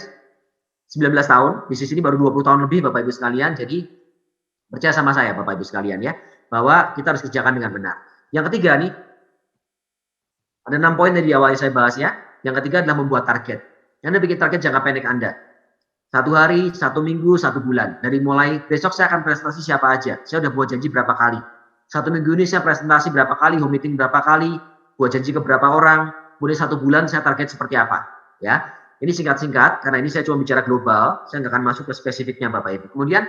19 tahun, bisnis ini baru 20 tahun lebih Bapak Ibu sekalian, jadi percaya sama saya Bapak Ibu sekalian ya, bahwa kita harus kerjakan dengan benar. Yang ketiga nih, ada 6 poin yang di awal saya bahas ya. Yang ketiga adalah membuat target. Anda bikin target jangka pendek Anda. 1 hari, 1 minggu, 1 bulan. Dari mulai besok saya akan presentasi siapa aja. Saya udah buat janji berapa kali. 1 minggu ini saya presentasi berapa kali, home meeting berapa kali, buat janji ke berapa orang. Kemudian 1 bulan saya target seperti apa. Ya, ini singkat-singkat karena ini saya cuma bicara global. Saya nggak akan masuk ke spesifiknya Bapak Ibu. Kemudian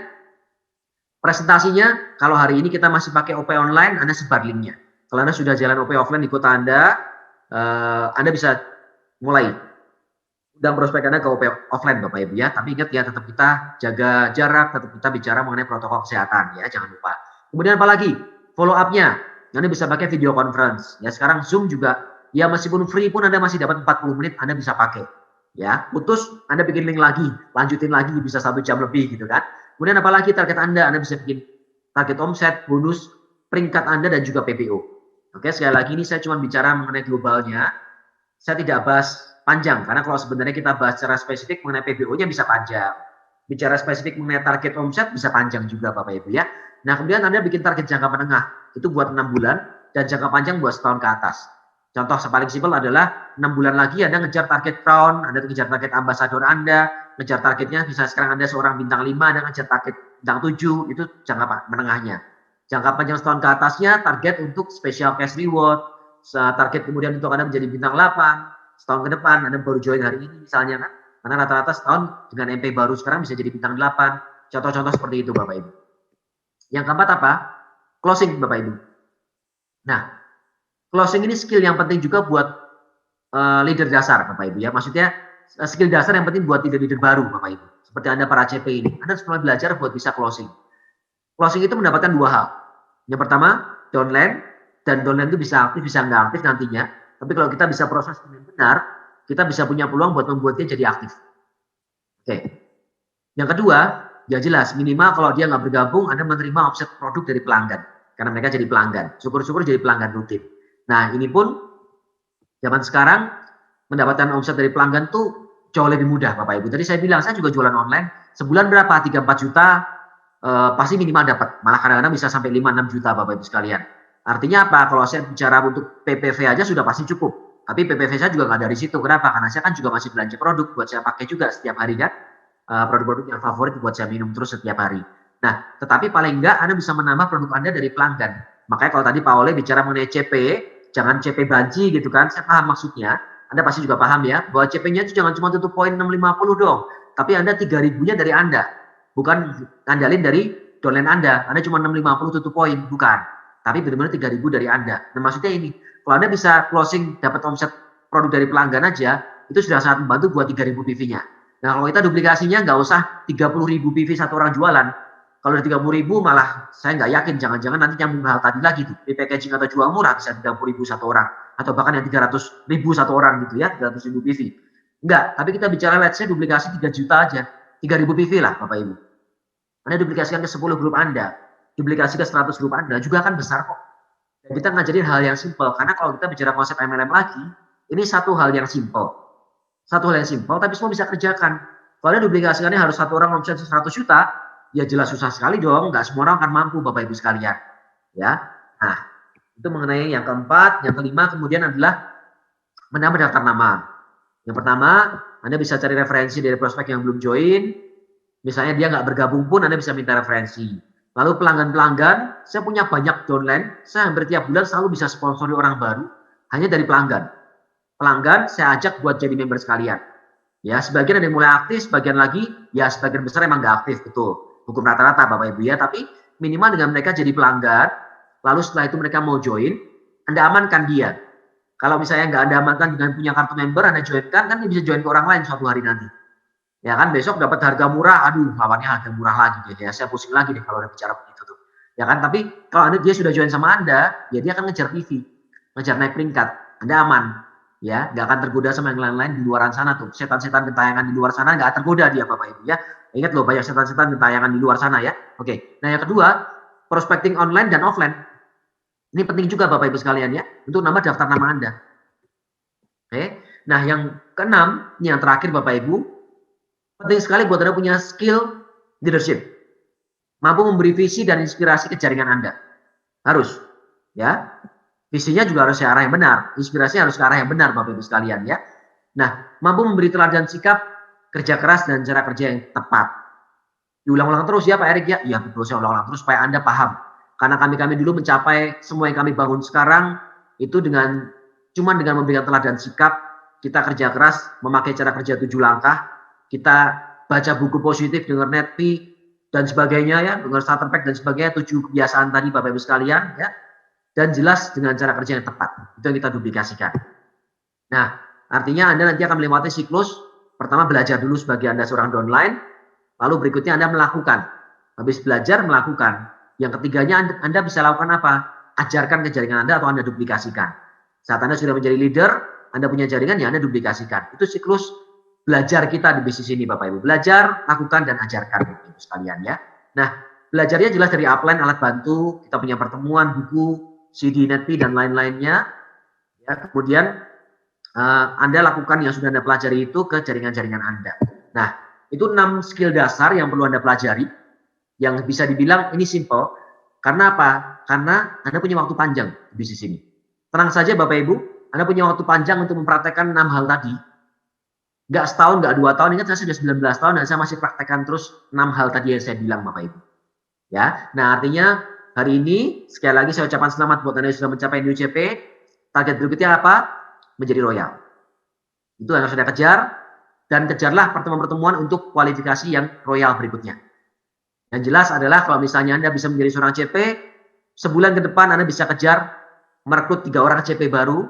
presentasinya, kalau hari ini kita masih pakai OP online, Anda sebar linknya. Kalau Anda sudah jalan OP offline di kota Anda bisa mulai. undang prospek Anda ke OP offline Bapak Ibu ya. Tapi ingat ya, tetap kita jaga jarak, tetap kita bicara mengenai protokol kesehatan ya, jangan lupa. Kemudian apalagi? Follow up-nya. Anda bisa pakai video conference. Ya, sekarang Zoom juga ya meskipun free pun Anda masih dapat 40 menit Anda bisa pakai. Ya, putus Anda bikin link lagi, lanjutin lagi bisa 1 jam lebih gitu kan. Kemudian apalagi target Anda bisa bikin target omset, bonus, peringkat Anda dan juga PPO. Oke, sekali lagi ini saya cuma bicara mengenai globalnya. Saya tidak bahas panjang, karena kalau sebenarnya kita bahas secara spesifik mengenai PBO-nya bisa panjang. Bicara spesifik mengenai target omset bisa panjang juga Bapak Ibu ya. Nah kemudian Anda bikin target jangka menengah, itu buat 6 bulan, dan jangka panjang buat setahun ke atas. Contoh paling simpel adalah 6 bulan lagi Anda ngejar target crown, Anda ngejar target ambasador Anda, ngejar targetnya, misalnya sekarang Anda seorang bintang 5, Anda ngejar target bintang 7, itu jangka menengahnya. Jangka panjang setahun ke atasnya, target untuk special cash reward, target kemudian untuk Anda menjadi bintang 8, setahun ke depan Anda baru join hari ini misalnya kan, karena rata-rata setahun dengan MP baru sekarang bisa jadi bintang 8, contoh-contoh seperti itu Bapak Ibu. Yang keempat apa? Closing Bapak Ibu. Nah, closing ini skill yang penting juga buat leader dasar Bapak Ibu ya, maksudnya skill dasar yang penting buat leader-leader baru Bapak Ibu, seperti Anda para CP ini, Anda harus mulai belajar buat bisa closing. Closing itu mendapatkan 2 hal. Yang pertama, downline, dan downline itu bisa aktif, bisa nggak aktif nantinya. Tapi kalau kita bisa proses dengan benar, kita bisa punya peluang buat membuatnya jadi aktif. Oke. Yang kedua, ya jelas minimal kalau dia nggak bergabung, Anda menerima omset produk dari pelanggan. Karena mereka jadi pelanggan. Syukur-syukur jadi pelanggan rutin. Nah ini pun zaman sekarang mendapatkan omset dari pelanggan tuh jauh lebih mudah Bapak Ibu. Tadi saya bilang, saya juga jualan online. Sebulan berapa? 3-4 juta pasti minimal dapat. Malah kadang-kadang bisa sampai 5-6 juta Bapak Ibu sekalian. Artinya apa? Kalau saya bicara untuk PPV aja sudah pasti cukup. Tapi PPV saya juga nggak dari situ. Kenapa? Karena saya kan juga masih belanja produk buat saya pakai juga setiap hari kan. Produk-produk yang favorit buat saya minum terus setiap hari. Nah, tetapi paling enggak Anda bisa menambah produk Anda dari pelanggan. Makanya kalau tadi Pak Ole bicara mengenai CP, jangan CP banci gitu kan. Saya paham maksudnya. Anda pasti juga paham ya, bahwa CP-nya itu jangan cuma tutup poin 650 dong. Tapi Anda 3.000-nya dari Anda. Bukan ngandalin dari downline Anda. Anda cuma 650 tutup poin, bukan. Tapi benar-benar 3.000 dari Anda. Nah maksudnya ini, kalau Anda bisa closing dapat omset produk dari pelanggan aja, itu sudah sangat membantu buat 3.000 PV-nya. Nah kalau kita duplikasinya nggak usah 30.000 PV satu orang jualan. Kalau dari 30.000 malah saya nggak yakin, jangan-jangan nanti nyambung hal tadi lagi tuh. Di packaging atau jual murah bisa 30.000 satu orang. Atau bahkan yang 300.000 satu orang gitu ya, 300.000 PV. Enggak, tapi kita bicara let's say duplikasi 3 juta aja. 3.000 PV lah Bapak Ibu. Anda duplikasikan ke 10 grup Anda. Duplikasi ke 100 grup Anda juga kan besar kok. Dan kita ngajarin hal yang simpel, karena kalau kita bicara konsep MLM lagi, ini satu hal yang simpel. Satu hal yang simpel, tapi semua bisa kerjakan. Kalau Anda duplikasikannya harus satu orang omset 100 juta, ya jelas susah sekali dong, nggak semua orang akan mampu Bapak Ibu sekalian. Ya, nah itu mengenai yang keempat. Yang kelima kemudian adalah menambah daftar nama. Yang pertama, Anda bisa cari referensi dari prospek yang belum join. Misalnya dia nggak bergabung pun Anda bisa minta referensi. Lalu pelanggan-pelanggan, saya punya banyak downline, saya hampir tiap bulan selalu bisa sponsori orang baru, hanya dari pelanggan. Pelanggan saya ajak buat jadi member sekalian. Ya, sebagian ada yang mulai aktif, sebagian lagi, ya sebagian besar emang nggak aktif, betul. Hukum rata-rata Bapak Ibu ya, tapi minimal dengan mereka jadi pelanggan, lalu setelah itu mereka mau join, Anda amankan dia. Kalau misalnya nggak Anda amankan dengan punya kartu member, Anda joinkan, kan dia bisa join ke orang lain suatu hari nanti. Ya kan besok dapat harga murah, aduh lawannya harga murah lagi deh ya, saya pusing lagi deh kalau udah bicara begitu tuh. Ya kan, tapi kalau dia sudah join sama Anda, ya dia akan ngejar PV, ngejar naik peringkat, Anda aman. Ya, nggak akan tergoda sama yang lain-lain di luaran sana tuh. Setan-setan gentayangan di luar sana nggak tergoda dia Bapak Ibu ya. Ingat loh, banyak setan-setan gentayangan di luar sana ya. Oke, nah yang kedua, prospecting online dan offline. Ini penting juga Bapak Ibu sekalian ya, untuk nambah daftar nama Anda. Oke, nah yang keenam, ini yang terakhir Bapak Ibu, penting sekali buat Anda punya skill leadership. Mampu memberi visi dan inspirasi ke jaringan Anda. Harus. Ya. Visinya juga harus ke arah yang benar. Inspirasinya harus ke arah yang benar Bapak Ibu sekalian ya. Nah, mampu memberi teladan sikap, kerja keras, dan cara kerja yang tepat. Diulang-ulang terus ya Pak Erik ya. Iya betul, saya ulang-ulang terus supaya Anda paham. Karena kami dulu mencapai semua yang kami bangun sekarang, itu dengan memberikan teladan sikap, kita kerja keras, memakai cara kerja 7 langkah, kita baca buku positif, dengar netpi dan sebagainya ya, dengar starter pack dan sebagainya, 7 kebiasaan tadi Bapak Ibu sekalian ya, dan jelas dengan cara kerja yang tepat. Itu yang kita duplikasikan. Nah, artinya Anda nanti akan melewati siklus Pertama, belajar dulu sebagai Anda seorang downline, lalu berikutnya Anda melakukan. Habis belajar, melakukan. Yang ketiganya Anda bisa lakukan apa? Ajarkan ke jaringan Anda atau Anda duplikasikan. Saat Anda sudah menjadi leader, Anda punya jaringan, ya Anda duplikasikan. Itu siklus belajar kita di bisnis ini, Bapak Ibu. Belajar, lakukan, dan ajarkan, Bapak Ibu sekalian ya. Nah, belajarnya jelas dari upline, alat bantu, kita punya pertemuan, buku, CD, NetP, dan lain-lainnya. Ya, kemudian Anda lakukan yang sudah Anda pelajari itu ke jaringan-jaringan Anda. Nah, itu 6 skill dasar yang perlu Anda pelajari, yang bisa dibilang ini simple. Karena apa? Karena Anda punya waktu panjang di bisnis ini. Tenang saja Bapak Ibu, Anda punya waktu panjang untuk mempraktekkan 6 hal tadi. Nggak setahun, nggak 2 tahun, ingat saya sudah 19 tahun dan saya masih praktekkan terus 6 hal tadi yang saya bilang Bapak Ibu. Ya, nah artinya hari ini sekali lagi saya ucapkan selamat buat Anda yang sudah mencapai new CP. Target berikutnya apa? Menjadi royal. Itu yang harus Anda kejar, dan kejarlah pertemuan-pertemuan untuk kualifikasi yang royal berikutnya. Yang jelas adalah kalau misalnya Anda bisa menjadi seorang CP, sebulan ke depan Anda bisa kejar merekrut 3 orang CP baru,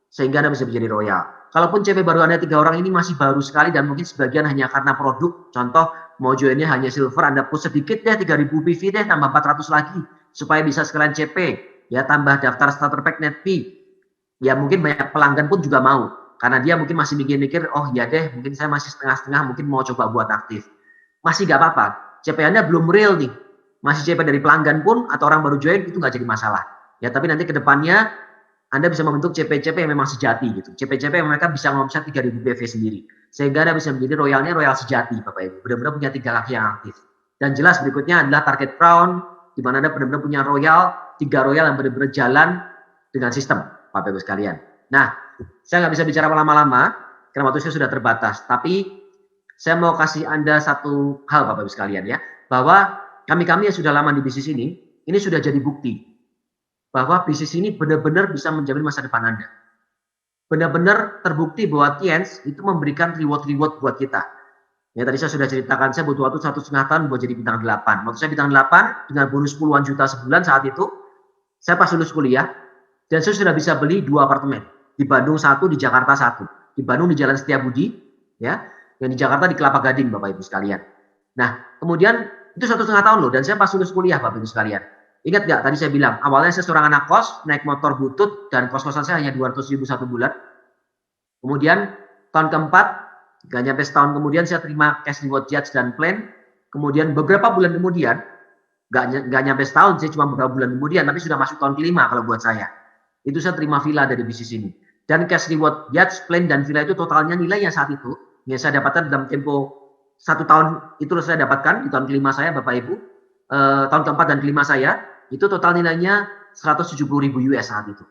sehingga Anda bisa menjadi royal. Kalaupun CP baru Anda 3 orang ini masih baru sekali dan mungkin sebagian hanya karena produk, contoh mau joinnya hanya silver, Anda push sedikit deh 3.000 PV deh, tambah 400 lagi, supaya bisa sekalian CP, ya tambah daftar starter pack NetP. Ya mungkin banyak pelanggan pun juga mau, karena dia mungkin masih mikir-mikir, oh ya deh, mungkin saya masih setengah-setengah, mungkin mau coba buat aktif. Masih gak apa-apa, CP Anda belum real nih, masih CP dari pelanggan pun, atau orang baru join, itu gak jadi masalah. Ya tapi nanti ke depannya, Anda bisa membentuk CP-CP yang memang sejati gitu. CP-CP yang mereka bisa ngomset 3.000 PV sendiri. Sehingga Anda bisa menjadi royalnya royal sejati Bapak Ibu. Benar-benar punya 3 laki yang aktif. Dan jelas berikutnya adalah target crown, di mana Anda benar-benar punya royal, 3 royal yang benar-benar jalan dengan sistem Bapak Ibu sekalian. Nah, saya nggak bisa bicara lama-lama, karena waktu saya sudah terbatas. Tapi saya mau kasih Anda satu hal Bapak Ibu sekalian ya, bahwa kami-kami yang sudah lama di bisnis ini sudah jadi bukti bahwa bisnis ini benar-benar bisa menjamin masa depan Anda. Benar-benar terbukti bahwa Tiens itu memberikan reward-reward buat kita. Ya tadi saya sudah ceritakan, saya butuh waktu 1,5 tahun buat jadi bintang 8. Waktu saya bintang 8 dengan bonus puluhan juta sebulan saat itu, saya pas lulus kuliah, dan saya sudah bisa beli 2 apartemen. Di Bandung 1, di Jakarta 1. Di Bandung di Jalan Setiabudi, ya, yang di Jakarta di Kelapa Gading Bapak Ibu sekalian. Nah, kemudian itu 1,5 tahun loh, dan saya pas lulus kuliah Bapak Ibu sekalian. Ingat nggak tadi saya bilang, awalnya saya seorang anak kos, naik motor butut, dan kos-kosan saya hanya 200.000 satu bulan. Kemudian tahun keempat, nggak nyampe setahun kemudian saya terima cash reward judge dan plan. Kemudian beberapa bulan kemudian, nggak nyampe setahun sih, cuma beberapa bulan kemudian, tapi sudah masuk tahun kelima kalau buat saya. Itu saya terima villa dari bisnis ini. Dan cash reward judge, plan, dan villa itu totalnya nilainya saat itu, yang saya dapatkan dalam tempo 1 tahun, itu saya dapatkan di tahun kelima saya Bapak Ibu. Tahun keempat dan kelima saya, itu total nilainya 170.000 US saat itu.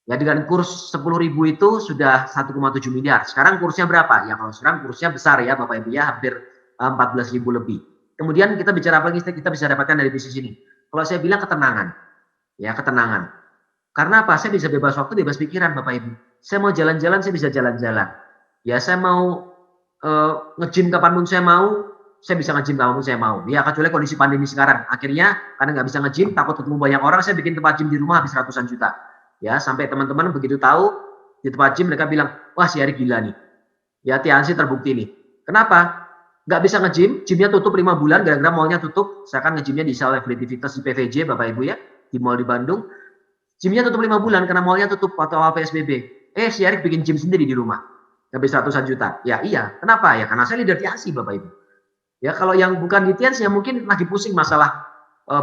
Ya dengan kurs 10.000 itu sudah 1,7 miliar. Sekarang kursnya berapa? Ya kalau sekarang kursnya besar ya Bapak Ibu ya, hampir 14.000 lebih. Kemudian kita bicara apa lagi kita bisa dapatkan dari bisnis ini? Kalau saya bilang ketenangan. Ya ketenangan. Karena apa? Saya bisa bebas waktu, bebas pikiran Bapak Ibu. Saya mau jalan-jalan, saya bisa jalan-jalan. Ya saya mau nge-gym kapanpun saya mau, saya bisa nge-gym kapanpun saya mau. Ya kecuali kondisi pandemi sekarang. Akhirnya karena nggak bisa nge-gym, takut ketemu banyak orang, saya bikin tempat gym di rumah habis ratusan juta. Ya sampai teman-teman begitu tahu di tempat gym mereka bilang, wah si Erik gila nih. Ya Tiansi terbukti nih. Kenapa? Nggak bisa nge-gym, gymnya tutup 5 bulan, gara-gara mallnya tutup. Saya kan nge-gymnya di Selectivitas di PVJ Bapak Ibu ya, di mall di Bandung. Gymnya tutup 5 bulan karena mallnya tutup atau PSBB. Si Erik bikin gym sendiri di rumah. Habis ratusan juta. Ya iya, kenapa? Ya karena saya leader Tiansi Bapak Ibu. Ya kalau yang bukan di Tiens ya mungkin lagi pusing masalah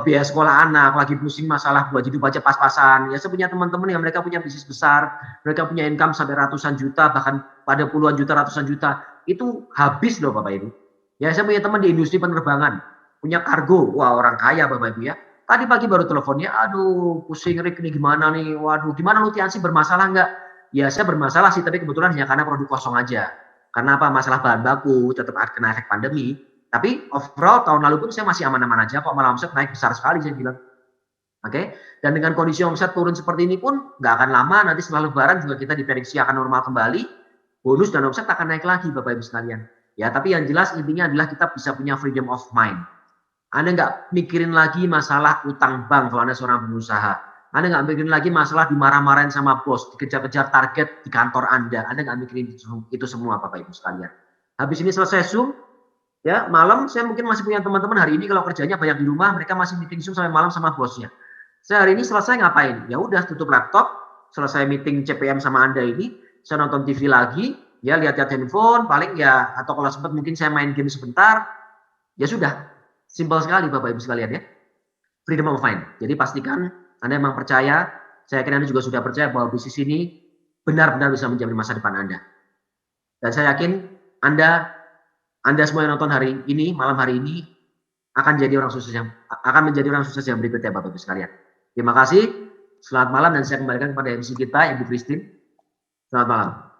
biaya sekolah anak, lagi pusing masalah buat hidup aja pas-pasan. Ya saya punya teman-teman yang mereka punya bisnis besar, mereka punya income sampai ratusan juta, bahkan pada puluhan juta, ratusan juta. Itu habis loh Bapak Ibu. Ya saya punya teman di industri penerbangan, punya kargo, wah orang kaya Bapak Ibu ya. Tadi pagi baru teleponnya, aduh pusing Rik nih gimana nih, waduh gimana lu Tiansi bermasalah nggak? Ya saya bermasalah sih, tapi kebetulan hanya karena produk kosong aja. Karena apa? Masalah bahan baku, tetap kena efek pandemi. Tapi overall tahun lalu pun saya masih aman-aman aja kok, malah omset naik besar sekali saya bilang. Oke, dan dengan kondisi omset turun seperti ini pun nggak akan lama, nanti setelah lebaran juga kita diprediksi akan normal kembali, bonus dan omset akan naik lagi Bapak Ibu sekalian. Ya, tapi yang jelas intinya adalah kita bisa punya freedom of mind. Anda nggak mikirin lagi masalah utang bank kalau Anda seorang pengusaha. Anda nggak mikirin lagi masalah dimarah-marahin sama bos, dikejar-kejar target di kantor Anda. Anda nggak mikirin itu semua Bapak Ibu sekalian. Habis ini selesai Zoom, ya malam saya mungkin masih punya teman-teman hari ini kalau kerjanya banyak di rumah, mereka masih meeting Zoom sampai malam sama bosnya. Saya hari ini selesai ngapain? Ya udah tutup laptop, selesai meeting CPM sama Anda ini, saya nonton TV lagi, ya lihat-lihat handphone, paling ya atau kalau sempat mungkin saya main game sebentar, ya sudah. Simpel sekali Bapak Ibu sekalian ya. Freedom of mind. Jadi pastikan Anda memang percaya, saya yakin Anda juga sudah percaya bahwa bisnis ini benar-benar bisa menjamin masa depan Anda. Dan saya yakin Anda semua yang nonton hari ini, malam hari ini akan menjadi orang sukses yang berikutnya Bapak Ibu sekalian. Terima kasih. Selamat malam dan saya kembalikan kepada MC kita Ibu Christine. Selamat malam.